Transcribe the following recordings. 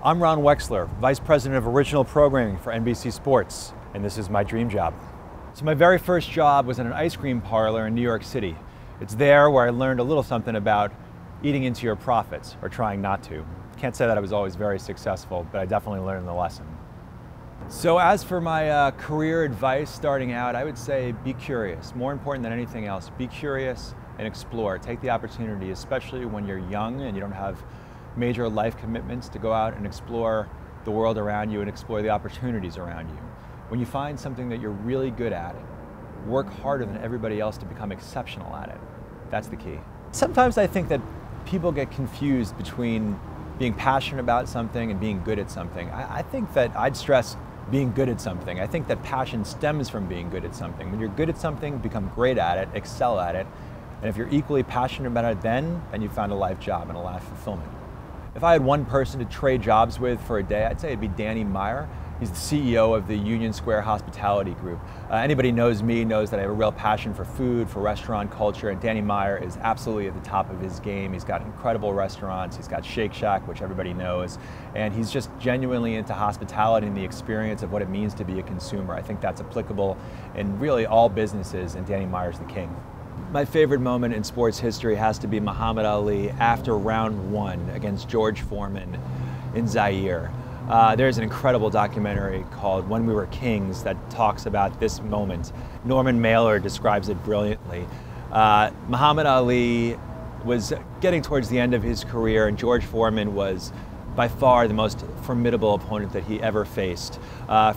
I'm Ron Wechsler, Vice President of Original Programming for NBC Sports, and this is my dream job. So my very first job was in an ice cream parlor in New York City. It's there where I learned a little something about eating into your profits, or trying not to. Can't say that I was always very successful, but I definitely learned the lesson. So as for my career advice starting out, I would say be curious. More important than anything else, be curious and explore. Take the opportunity, especially when you're young and you don't have major life commitments, to go out and explore the world around you and explore the opportunities around you. When you find something that you're really good at, work harder than everybody else to become exceptional at it. That's the key. Sometimes I think that people get confused between being passionate about something and being good at something. I think that I'd stress being good at something. I think that passion stems from being good at something. When you're good at something, become great at it, excel at it, and if you're equally passionate about it then you've found a life job and a life fulfillment. If I had one person to trade jobs with for a day, I'd say it'd be Danny Meyer. He's the CEO of the Union Square Hospitality Group. Anybody who knows me knows that I have a real passion for food, for restaurant culture, and Danny Meyer is absolutely at the top of his game. He's got incredible restaurants, he's got Shake Shack, which everybody knows, and he's just genuinely into hospitality and the experience of what it means to be a consumer. I think that's applicable in really all businesses, and Danny Meyer's the king. My favorite moment in sports history has to be Muhammad Ali after round one against George Foreman in Zaire. There's an incredible documentary called When We Were Kings that talks about this moment. Norman Mailer describes it brilliantly. Muhammad Ali was getting towards the end of his career, and George Foreman was by far the most formidable opponent that he ever faced.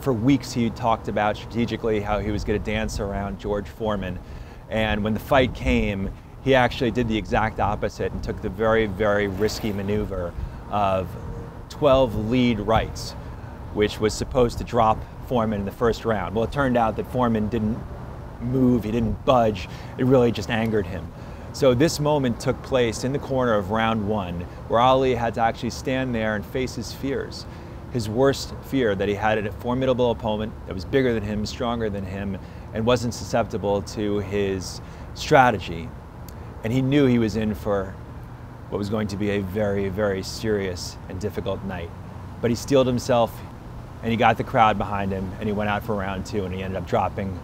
For weeks he talked about strategically how he was going to dance around George Foreman. And when the fight came, he actually did the exact opposite and took the very, very risky maneuver of 12 lead rights, which was supposed to drop Foreman in the first round. Well, it turned out that Foreman didn't move, he didn't budge, it really just angered him. So this moment took place in the corner of round one, where Ali had to actually stand there and face his fears. His worst fear, that he had a formidable opponent that was bigger than him, stronger than him, and wasn't susceptible to his strategy. And he knew he was in for what was going to be a very, very serious and difficult night. But he steeled himself, and he got the crowd behind him, and he went out for round two, and he ended up dropping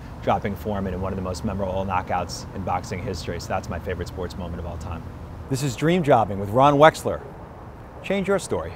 Foreman in one of the most memorable knockouts in boxing history. So that's my favorite sports moment of all time. This is Dream Jobbing with Ron Wechsler. Change your story.